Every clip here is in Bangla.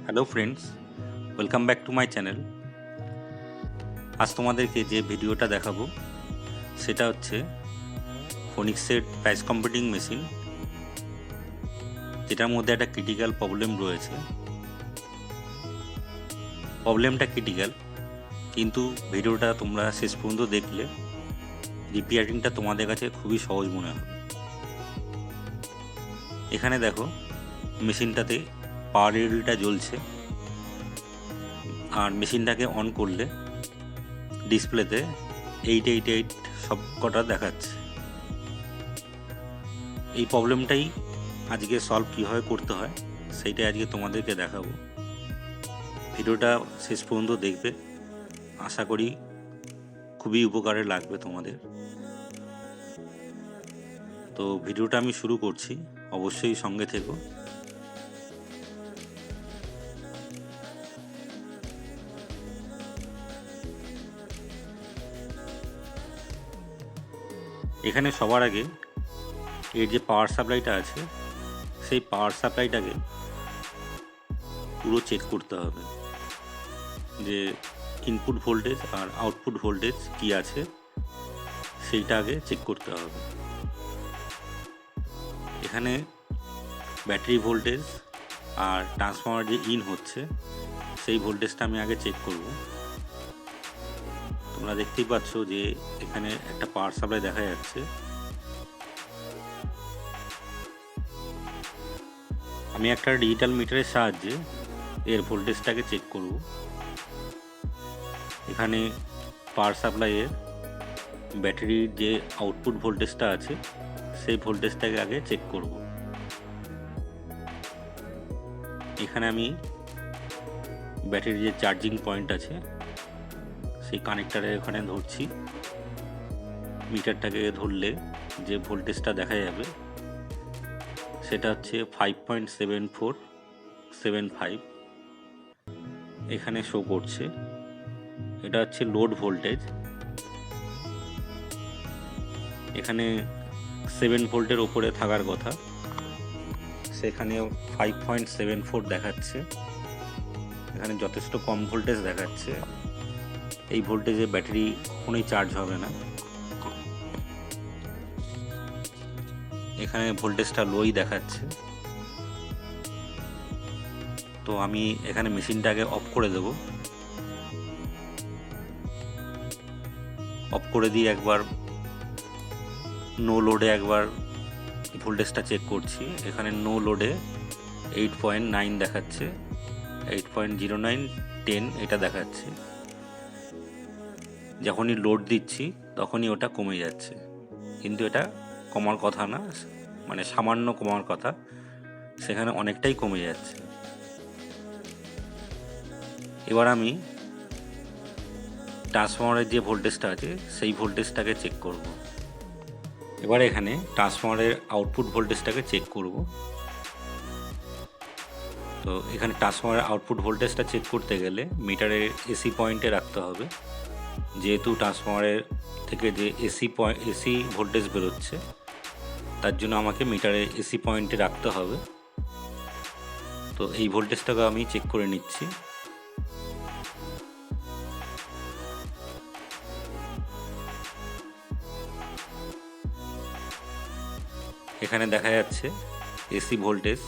Hello friends, welcome back to my channel. আজ তোমাদেরকে যে ভিডিওটা দেখাবো সেটা হচ্ছে ফোনিক্সের প্রাইস কম্পিউটিং মেশিন, যেটার মধ্যে একটা ক্রিটিক্যাল প্রবলেম রয়েছে। প্রবলেমটা ক্রিটিক্যাল, কিন্তু ভিডিওটা তোমরা শেষ পর্যন্ত দেখলে রিপেয়ারিংটা তোমাদের কাছে খুবই সহজ মনে হবে। এখানে দেখো, মেশিনটাতে পাওয়ার রিলটা জ্বলছে, আর মেশিনটাকে অন করলে ডিসপ্লেতে 888 সব কটা দেখাচ্ছে। এই প্রবলেমটাই আজকে সলভ কীভাবে করতে হয় সেইটাই আজকে তোমাদেরকে দেখাবো। ভিডিওটা শেষ পর্যন্ত দেখবে, আশা করি খুবই উপকারে লাগবে তোমাদের। তো ভিডিওটা আমি শুরু করছি, অবশ্যই সঙ্গে থেকো। এখানে সবার আগে এর যে পাওয়ার সাপ্লাইটা আছে সেই পাওয়ার সাপ্লাইটাকে পুরো চেক করতে হবে, যে ইনপুট ভোল্টেজ আর আউটপুট ভোল্টেজ কি আছে সেইটা আগে চেক করতে হবে। এখানে ব্যাটারি ভোল্টেজ আর ট্রান্সফর্মার যে ইন হচ্ছে সেই ভোল্টেজটা আমি আগে চেক করব। তোমরা দেখতেই পাচ্ছ যে এখানে একটা পাওয়ার সাপ্লাই দেখা যাচ্ছে। আমি একটা ডিজিটাল মিটারের সাহায্যে এর ভোল্টেজটাকে চেক করব। এখানে পাওয়ার সাপ্লাইয়ের ব্যাটারির যে আউটপুট ভোল্টেজটা আছে সেই ভোল্টেজটাকে আগে চেক করব। এখানে আমি ব্যাটারির যে চার্জিং পয়েন্ট আছে সেই কানেক্টারের ওখানে ধরছি। মিটারটাকে ধরলে যে ভোল্টেজটা দেখা যাবে সেটা হচ্ছে 5.7475 এখানে শো করছে। এটা হচ্ছে লোড ভোল্টেজ। এখানে 7 ভোল্টের ওপরে থাকার কথা, সেখানে 5.74 দেখাচ্ছে। এখানে যথেষ্ট কম ভোল্টেজ দেখাচ্ছে। এই ভোল্টেজে ব্যাটারি কখনোই চার্জ হবে না। এখানে ভোল্টেজটা লোই দেখাচ্ছে। তো আমি এখানে মেশিনটাকে অফ করে দেব। অফ করে দিয়ে একবার নো লোডে একবার ভোল্টেজটা চেক করছি। এখানে নো লোডে 8.9 দেখাচ্ছে, 8.09, 10 এটা দেখাচ্ছে। যখনই লোড দিচ্ছি তখনই ওটা কমে যাচ্ছে, কিন্তু এটা কমার কথা না, মানে সামান্য কমার কথা, সেখানে অনেকটাই কমে যাচ্ছে। এবার আমি ট্রান্সফর্মারের যে ভোল্টেজটা আছে সেই ভোল্টেজটাকে চেক করব। এবার এখানে ট্রান্সফর্মারের আউটপুট ভোল্টেজটাকে চেক করব। তো এখানে ট্রান্সফর্মারের আউটপুট ভোল্টেজটা চেক করতে গেলে মিটারের এসি পয়েন্টে রাখতে হবে, যেহেতু ট্রান্সফর্মারের থেকে যে এসি ভোল্টেজ বেরোচ্ছে তার জন্য আমাকে মিটারে এসি পয়েন্টে রাখতে হবে। তো এই ভোল্টেজটাকে আমি চেক করে নিচ্ছি। এখানে দেখা যাচ্ছে এসি ভোল্টেজ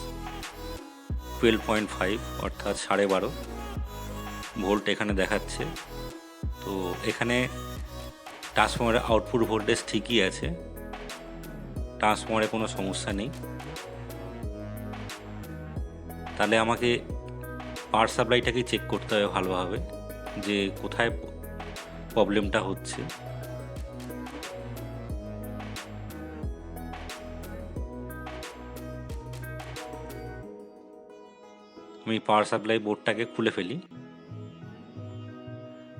12.5 অর্থাৎ 12.5 ভোল্ট এখানে দেখাচ্ছে। তো এখানে ট্রান্সফর্মারের আউটপুট ভোল্টেজ ঠিকই আছে, ট্রান্সফর্মারে কোনো সমস্যা নেই। তাহলে আমাকে পাওয়ার সাপ্লাইটাকে চেক করতে হবে ভালোভাবে, যে কোথায় প্রবলেমটা হচ্ছে। আমি পাওয়ার সাপ্লাই বোর্ডটাকে খুলে ফেলি।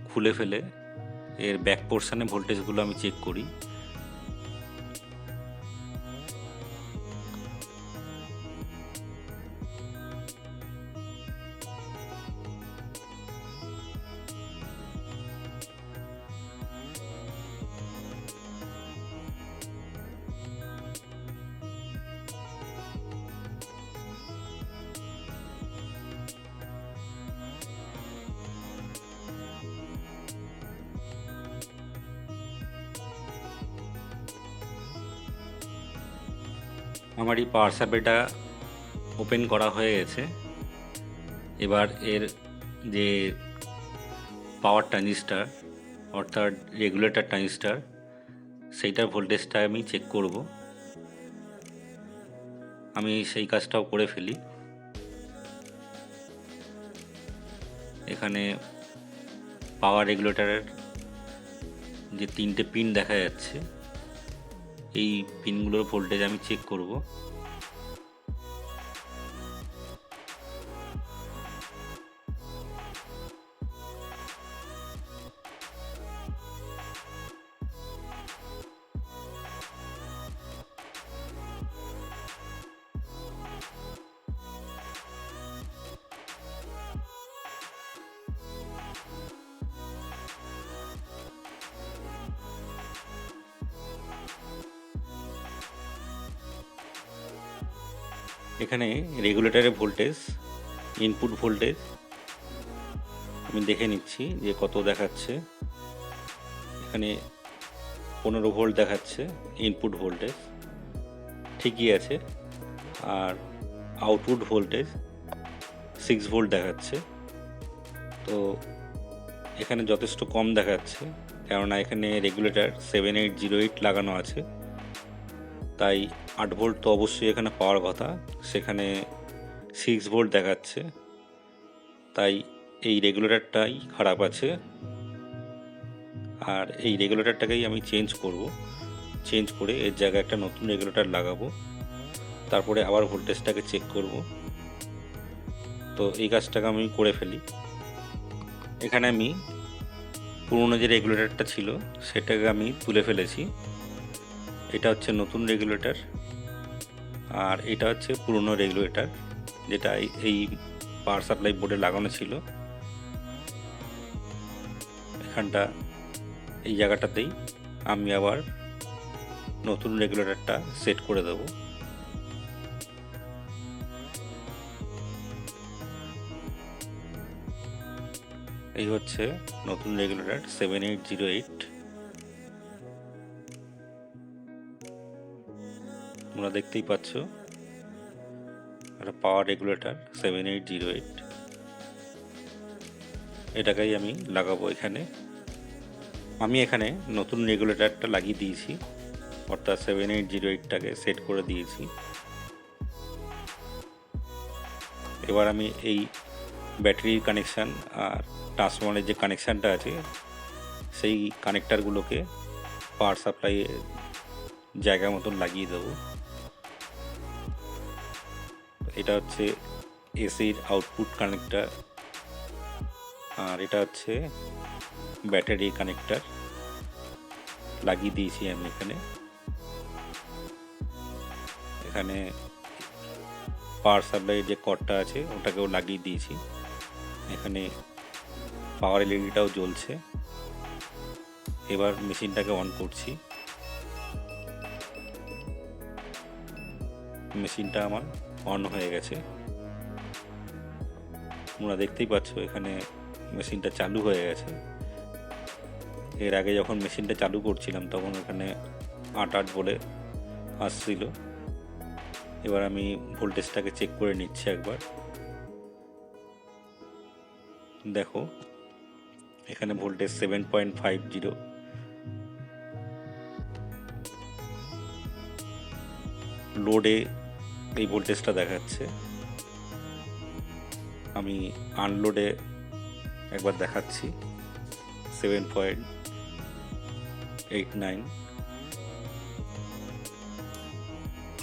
খুলে ফেলে এর ব্যাক পোর্শনে ভোল্টেজগুলো আমি চেক করি। আমার এই পাওয়ার সাপ্লাইটা ওপেন করা হয়ে গেছে। এবার এর যে পাওয়ার ট্রানজিস্টার অর্থাৎ রেগুলেটর ট্রানজিস্টার সেইটার ভোল্টেজটা আমি চেক করব। আমি সেই কাজটাও করে ফেলি। এখানে পাওয়ার রেগুলেটরের যে 3টে পিন দেখা যাচ্ছে, এই পিনগুলোর ভোল্টেজ আমি চেক করব। এখানে রেগুলেটরের ভোল্টেজ, ইনপুট ভোল্টেজ আমি দেখে নিচ্ছি যে কত দেখাচ্ছে। এখানে 15 ভোল্ট দেখাচ্ছে ইনপুট ভোল্টেজ, ঠিকই আছে। আর আউটপুট ভোল্টেজ 6 ভোল্ট দেখাচ্ছে। তো এখানে যথেষ্ট কম দেখাচ্ছে, কেননা এখানে রেগুলেটর 7808 লাগানো আছে, তাই 8 ভোল্ট তো অবশ্যই এখানে পাওয়ার কথা, সেখানে 6 ভোল্ট দেখাচ্ছে। তাই এই রেগুলেটরটাই খারাপ আছে। আর এই রেগুলেটরটাকেই আমি চেঞ্জ করে এর জায়গায় একটা নতুন রেগুলেটর লাগাবো, তারপরে আবার ভোল্টেজটাকে চেক করব। তো এই কাজটাকে আমি করে ফেলি। এখানে আমি পুরনো যে রেগুলেটরটা ছিল সেটাকে আমি তুলে ফেলেছি। এটা হচ্ছে নতুন রেগুলেটর, আর এটা হচ্ছে পুরনো রেগুলেটর যেটা এই পাওয়ার সাপ্লাই বোর্ডে লাগানো ছিল। এখানটা এই জায়গাটাতেই আমি আবার নতুন রেগুলেটরটা সেট করে দেব। এই হচ্ছে নতুন রেগুলেটর 7808। তোমরা দেখতেই পাচ্ছ একটা পাওয়ার রেগুলেটর 7808। এটাকেই আমি লাগাবো এখানে। আমি এখানে নতুন রেগুলেটরটা লাগিয়ে দিয়েছি, অর্থাৎ 7808টাকে সেট করে দিয়েছি। এবার আমি এই ব্যাটারির কানেকশান আর ট্রান্সফরমারের যে কানেকশানটা আছে সেই কানেক্টারগুলোকে পাওয়ার সাপ্লাইয়ের জায়গা মতন লাগিয়ে দেবো। এটা হচ্ছে এসির আউটপুট কানেক্টার, আর এটা হচ্ছে ব্যাটারি কানেক্টার লাগিয়ে দিয়েছি আমি এখানে। এখানে পাওয়ার সাপ্লাইয়ের যে কর্ডটা আছে ওটাকেও লাগিয়ে দিয়েছি। এখানে পাওয়ার এলইডিটাও জ্বলছে। এবার মেশিনটাকে অন করছি। মেশিনটা আমার অন হয়ে গেছে, তোমরা দেখতেই পাচ্ছ এখানে মেশিনটা চালু হয়ে গেছে। এর আগে যখন মেশিনটা চালু করছিলাম তখন এখানে 8 বলে আসছিল। এবার আমি ভোল্টেজটাকে চেক করে নিচ্ছি একবার। দেখো এখানে ভোল্টেজ 7.50, লোডে এই ভোল্টেজটা দেখাচ্ছে। আমি আনলোডে একবার দেখাচ্ছি 7.89।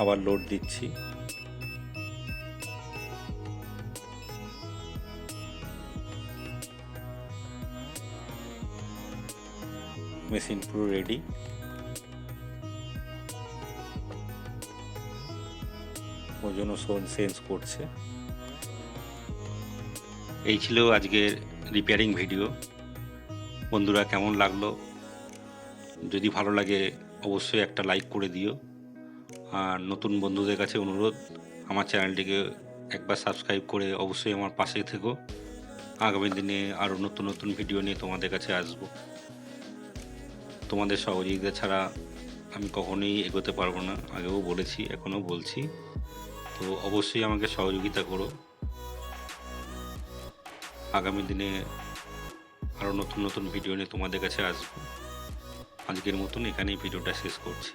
আবার লোড দিচ্ছি। মেশিন পুরো রেডি। ওজন সেন্স করছে। এই ছিল আজকের রিপেয়ারিং ভিডিও। বন্ধুরা, কেমন লাগলো? যদি ভালো লাগে অবশ্যই একটা লাইক করে দিও। আর নতুন বন্ধুদের কাছে অনুরোধ, আমার চ্যানেলটিকে একবার সাবস্ক্রাইব করে অবশ্যই আমার পাশে থেকো। আগামী দিনে আরও নতুন নতুন ভিডিও নিয়ে তোমাদের কাছে আসবো। তোমাদের সহযোগিতা ছাড়া আমি কখনোই এগোতে পারবো না, আগেও বলেছি এখনও বলছি। তো অবশ্যই আমাকে সহযোগিতা করো। আগামী দিনে আরও নতুন নতুন ভিডিও নিয়ে তোমাদের কাছে আসবো। আজকের মতন এখানেই ভিডিওটা শেষ করছি।